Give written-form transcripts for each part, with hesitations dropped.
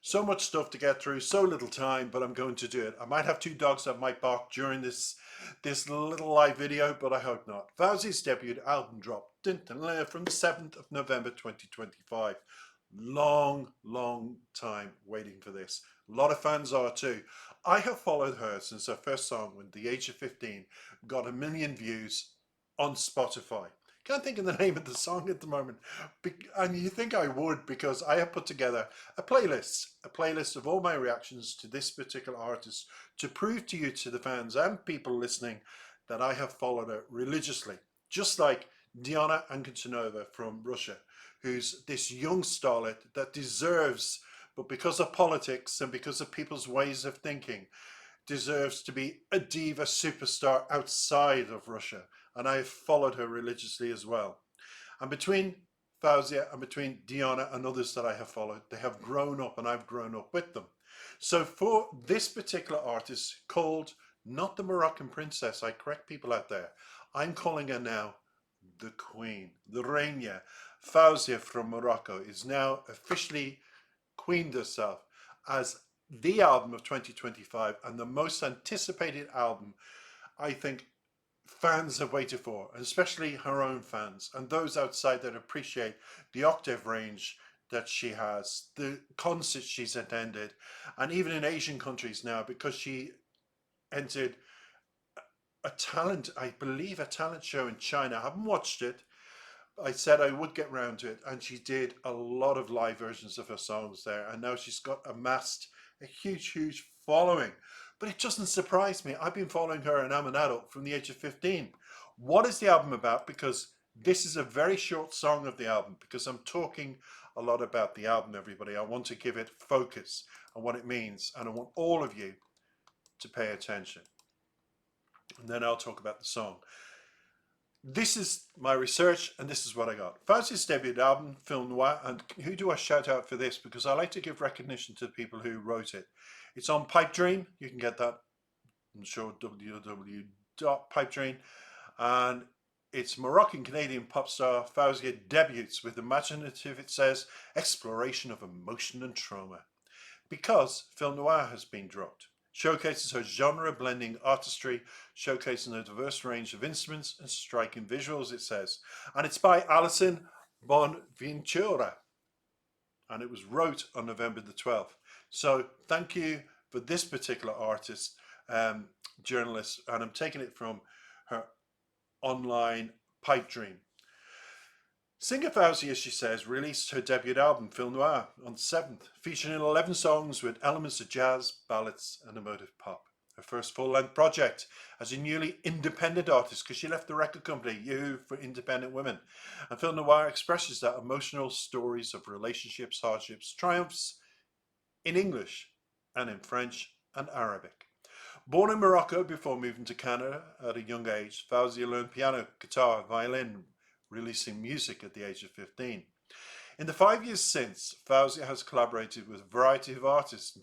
So much stuff to get through, so little time, but I'm going to do it. I might have two dogs that might bark during this little live video, but I hope not. Fouzia's debut album dropped from the 7th of November 2025. Long time waiting for this. A lot of fans are too. I have followed her since her first song, when the age of 15, got 1 million views on Spotify. Can't think of the name of the song at the moment, and you think I would, because I have put together a playlist of all my reactions to this particular artist, to prove to you, to the fans and people listening, that I have followed her religiously, just like Diana Ankontonova from Russia, who's this young starlet that deserves, but because of politics and because of people's ways of thinking, deserves to be a diva superstar outside of Russia. And I have followed her religiously as well. And between Faouzia and between Diana and others that I have followed, they have grown up and I've grown up with them. So for this particular artist, called not the Moroccan princess, I correct people out there, I'm calling her now the Queen, the Reina. Faouzia from Morocco is now officially queened herself as the album of 2025 and the most anticipated album I think fans have waited for, and especially her own fans and those outside that appreciate the octave range that she has, the concerts she's attended, and even in Asian countries now, because she entered I believe a talent show in China. I haven't watched it. I said I would get round to it, and she did a lot of live versions of her songs there, and now she's got amassed a huge following. But it doesn't surprise me. I've been following her, and I'm an adult, from the age of 15. What is the album about? Because this is a very short song of the album, because I'm talking a lot about the album, everybody. I want to give it focus on what it means, and I want all of you to pay attention. And then I'll talk about the song. This is my research, and this is what I got. Fouzia's debut album, Film Noir, and who do I shout out for this? Because I like to give recognition to the people who wrote it. It's on Pipe Dream. You can get that, I'm sure, www.pipedream. And it's Moroccan-Canadian pop star Faouzia debuts with imaginative, it says, exploration of emotion and trauma. Because Film Noir has been dropped. Showcases her genre-blending artistry, showcasing a diverse range of instruments and striking visuals, it says. And it's by Alison Bonventura. And it was wrote on November the 12th. So thank you for this particular artist, journalist, and I'm taking it from her online Pipe Dream. Singer Faouzia, she says, released her debut album, Film Noir, on the 7th, featuring 11 songs with elements of jazz, ballads, and emotive pop. Her first full-length project as a newly independent artist, because she left the record company, Yahoo for Independent Women. And Film Noir expresses that emotional stories of relationships, hardships, triumphs in English and in French and Arabic. Born in Morocco before moving to Canada at a young age, Faouzia learned piano, guitar, violin, releasing music at the age of 15. In the 5 years since, Faouzia has collaborated with a variety of artists,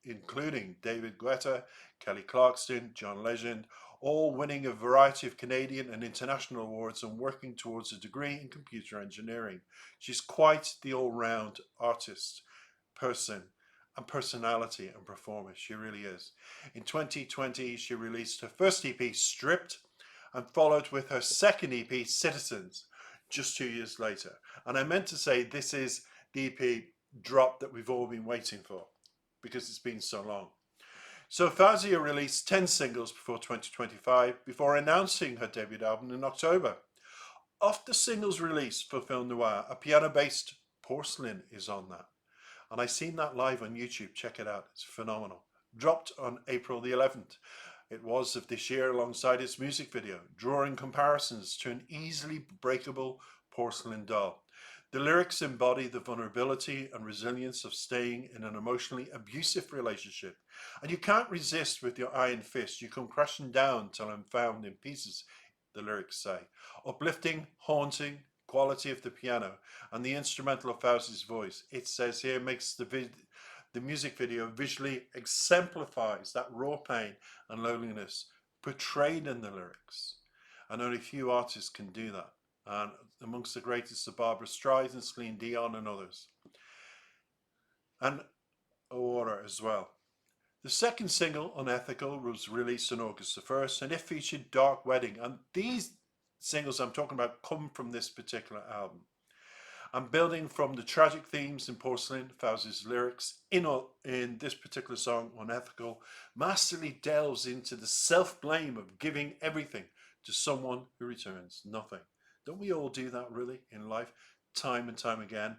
including David Guetta, Kelly Clarkson, John Legend, all winning a variety of Canadian and international awards and working towards a degree in computer engineering. She's quite the all-round artist, person, and personality and performer. She really is. In 2020, she released her first EP, Stripped, and followed with her second EP, Citizens, just 2 years later. And I meant to say this is the EP drop that we've all been waiting for, because it's been so long. So Faouzia released 10 singles before 2025, before announcing her debut album in October. Of the singles released for Film Noir, a piano-based Porcelain is on that. And I seen that live on YouTube. Check it out. It's phenomenal. Dropped on April the 11th. It was of this year, alongside its music video, drawing comparisons to an easily breakable porcelain doll. The lyrics embody the vulnerability and resilience of staying in an emotionally abusive relationship. And you can't resist with your iron fist. You come crashing down till I'm found in pieces, the lyrics say. Uplifting, haunting, quality of the piano and the instrumental of Fauzi's voice, it says here, makes the music video visually exemplifies that raw pain and loneliness portrayed in the lyrics. And only few artists can do that. And amongst the greatest are Barbra Streisand, Celine Dion and others. And order as well. The second single, Unethical, was released on August the 1st, and it featured Dark Wedding. And these singles I'm talking about come from this particular album. I'm building from the tragic themes in Porcelain, Fauzia's lyrics in this particular song, Unethical, masterly delves into the self-blame of giving everything to someone who returns nothing. Don't we all do that really in life, time and time again?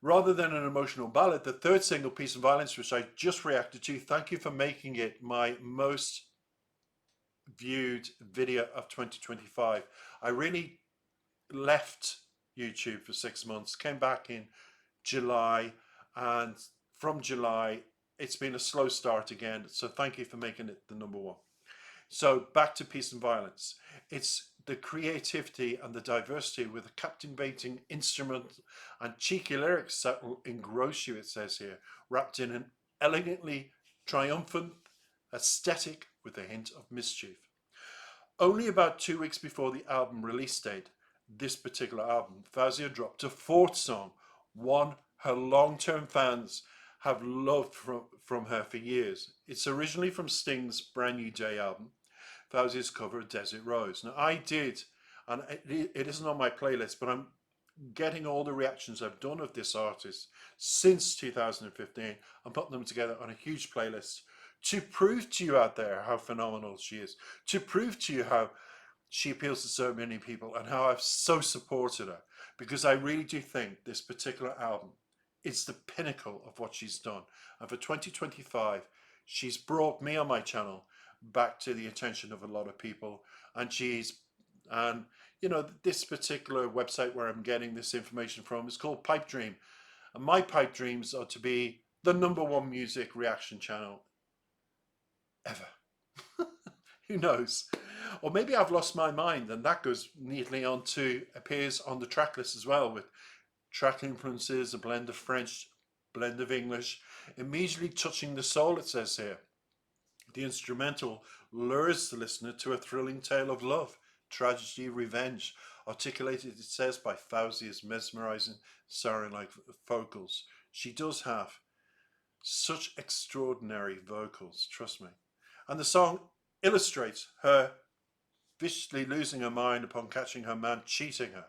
Rather than an emotional ballad, the third single, Peace and Violence, which I just reacted to, thank you for making it my most viewed video of 2025. I really left YouTube for 6 months, came back in July, and from July, it's been a slow start again. So thank you for making it the number one. So back to Peace and Violence. It's the creativity and the diversity with a captivating instrument and cheeky lyrics that will engross you, it says here, wrapped in an elegantly triumphant aesthetic with a hint of mischief. Only about 2 weeks before the album release date, this particular album, Faouzia dropped a fourth song, one her long-term fans have loved from her for years. It's originally from Sting's Brand New Day album, Fauzia's cover of Desert Rose. Now I did, and it isn't on my playlist, but I'm getting all the reactions I've done of this artist since 2015 and putting them together on a huge playlist to prove to you out there how phenomenal she is, to prove to you how she appeals to so many people and how I've so supported her, because I really do think this particular album is the pinnacle of what she's done. And for 2025, she's brought me on my channel back to the attention of a lot of people. And you know, this particular website where I'm getting this information from is called Pipe Dream. And my pipe dreams are to be the number one music reaction channel ever. Who knows? Or maybe I've lost my mind, and that goes neatly on to appears on the track list as well, with track influences, a blend of French, blend of English, immediately touching the soul, it says here. The instrumental lures the listener to a thrilling tale of love, tragedy, revenge, articulated, it says, by Fauzia's mesmerizing siren-like vocals. She does have such extraordinary vocals, trust me. And the song illustrates her viciously losing her mind upon catching her man cheating her.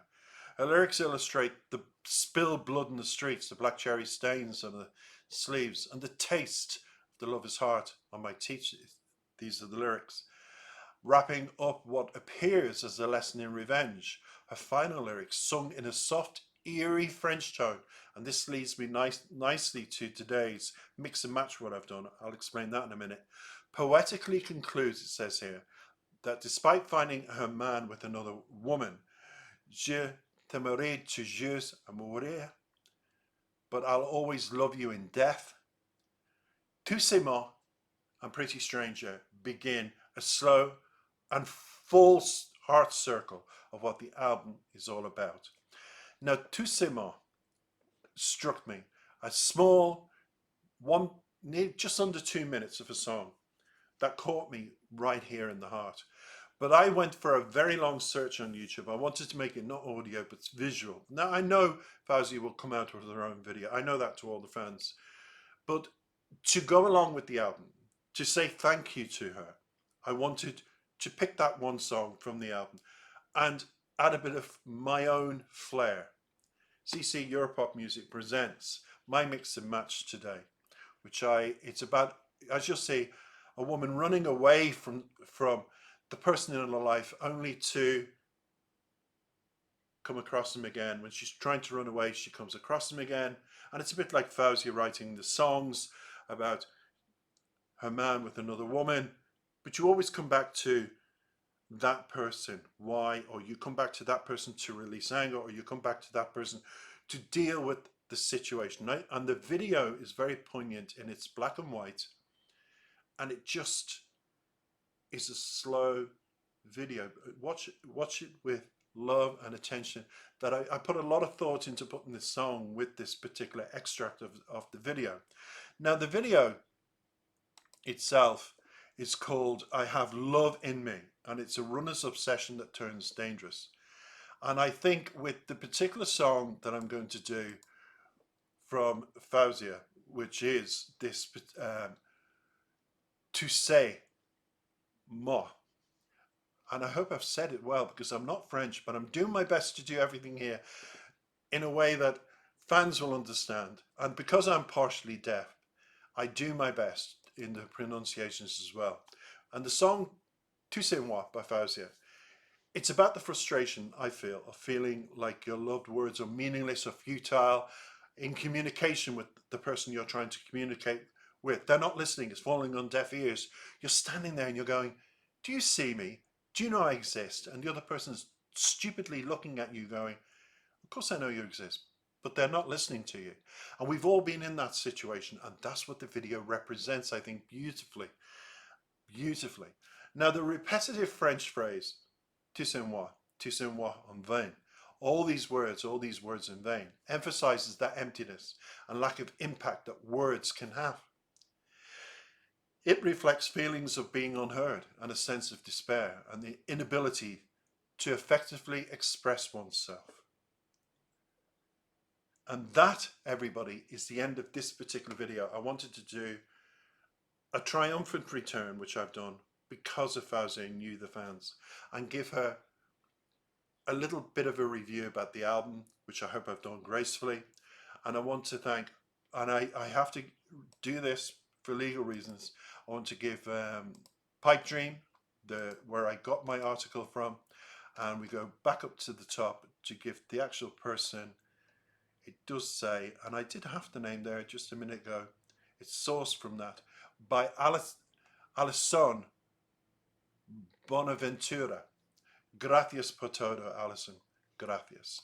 Her lyrics illustrate the spilled blood in the streets, the black cherry stains on the sleeves, and the taste of the lover's heart on my teeth. These are the lyrics. Wrapping up what appears as a lesson in revenge, her final lyrics sung in a soft, eerie French tone, and this leads me nicely to today's mix and match what I've done. I'll explain that in a minute. Poetically concludes, it says here, that despite finding her man with another woman, je t'aimerai toujours à mourir, but I'll always love you in death. Tous ces mots and Pretty Stranger begin a slow and full heart circle of what the album is all about. Now, Tous ces mots struck me as small, just under 2 minutes of a song that caught me right here in the heart. But I went for a very long search on YouTube. I wanted to make it not audio, but visual. Now, I know Faouzia will come out with her own video. I know that to all the fans. But to go along with the album, to say thank you to her, I wanted to pick that one song from the album and add a bit of my own flair. CC Europop Music presents my mix and match today, it's about, as you'll see, a woman running away from the person in her life only to come across him again. When she's trying to run away, she comes across him again. And it's a bit like Faouzia writing the songs about her man with another woman. But you always come back to that person. Why? Or you come back to that person to release anger, or you come back to that person to deal with the situation. And the video is very poignant in its black and white. And it just is a slow video. Watch it with love and attention. That I put a lot of thought into putting this song with this particular extract of the video. Now the video itself is called I Have Love in Me, and it's a runner's obsession that turns dangerous. And I think with the particular song that I'm going to do from Faouzia, which is this Tous Ces Mots. And I hope I've said it well, because I'm not French, but I'm doing my best to do everything here in a way that fans will understand. And because I'm partially deaf, I do my best in the pronunciations as well. And the song Tous Ces Mots by Faouzia, it's about the frustration I feel of feeling like your loved words are meaningless or futile in communication with the person you're trying to communicate with. They're not listening, it's falling on deaf ears. You're standing there and you're going, do you see me? Do you know I exist? And the other person's stupidly looking at you going, of course I know you exist, but they're not listening to you. And we've all been in that situation, and that's what the video represents, I think, beautifully. Beautifully. Now, the repetitive French phrase, tu sais moi en vain, all these words in vain, emphasizes that emptiness and lack of impact that words can have. It reflects feelings of being unheard and a sense of despair and the inability to effectively express oneself. And that, everybody, is the end of this particular video. I wanted to do a triumphant return, which I've done because of Faouzia knew the fans, and give her a little bit of a review about the album, which I hope I've done gracefully. And I want to thank, and I have to do this for legal reasons, I want to give Pipe Dream, where I got my article from, and we go back up to the top to give the actual person. It does say, and I did have the name there just a minute ago, it's sourced from that, by Alison Bonaventura. Gracias por todo, Alison. Gracias.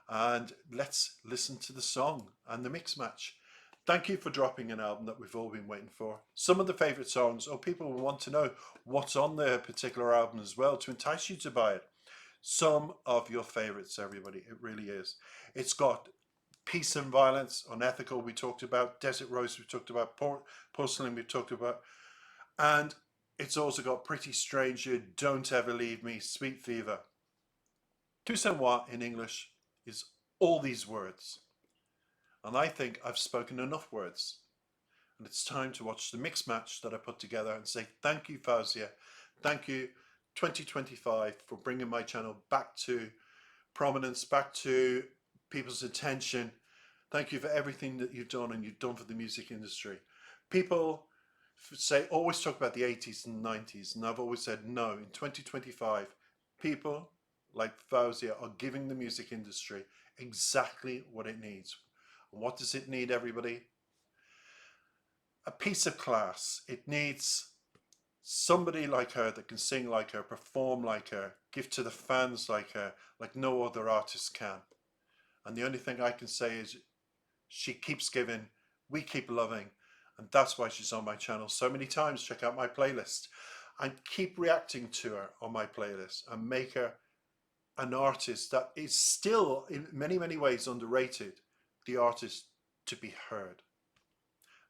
And let's listen to the song and the mix match. Thank you for dropping an album that we've all been waiting for. Some of the favourite songs, or people will want to know what's on their particular album as well to entice you to buy it. Some of your favourites, everybody. It really is. It's got Peace and Violence, Unethical, we talked about. Desert Rose, we talked about. Porcelain, we talked about. And it's also got Pretty Stranger, Don't Ever Leave Me, Sweet Fever. Tous ces mots in English is all these words. And I think I've spoken enough words. And it's time to watch the mix match that I put together and say thank you, Faouzia. Thank you, 2025, for bringing my channel back to prominence, back to people's attention. Thank you for everything that you've done and you've done for the music industry. People always talk about the 80s and 90s, and I've always said no. In 2025, people like Faouzia are giving the music industry exactly what it needs. And what does it need, everybody? A piece of class. It needs somebody like her that can sing like her, perform like her, give to the fans like her, like no other artist can. And the only thing I can say is she keeps giving, we keep loving, and that's why she's on my channel so many times. Check out my playlist and keep reacting to her on my playlist and make her an artist that is still in many, many ways underrated, the artist to be heard.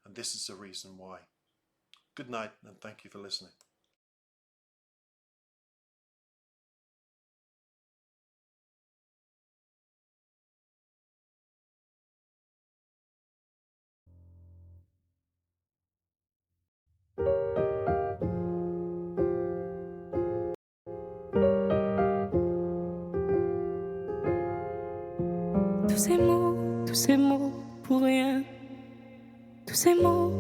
And this is the reason why. Good night, and thank you for listening. Tous ces mots pour rien, tous ces mots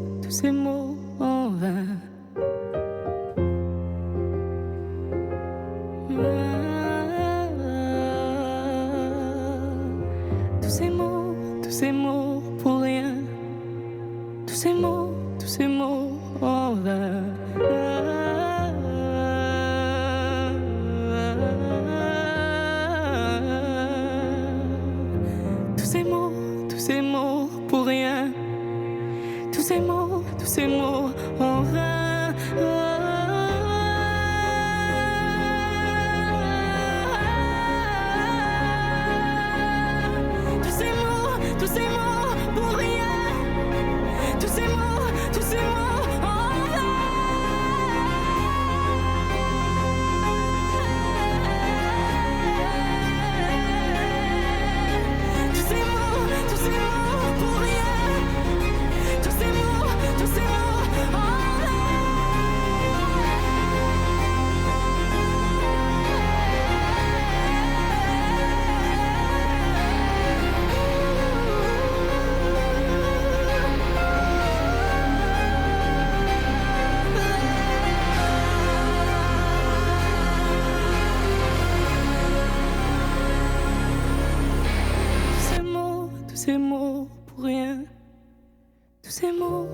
en vain. Tous ces mots pour rien, tous ces mots en vain. Tous ces mots pour rien, tous ces mots en vain. Tous ces mots pour rien, tous ces mots en vain. Tous ces mots pour rien, pour rien. Tous ces mots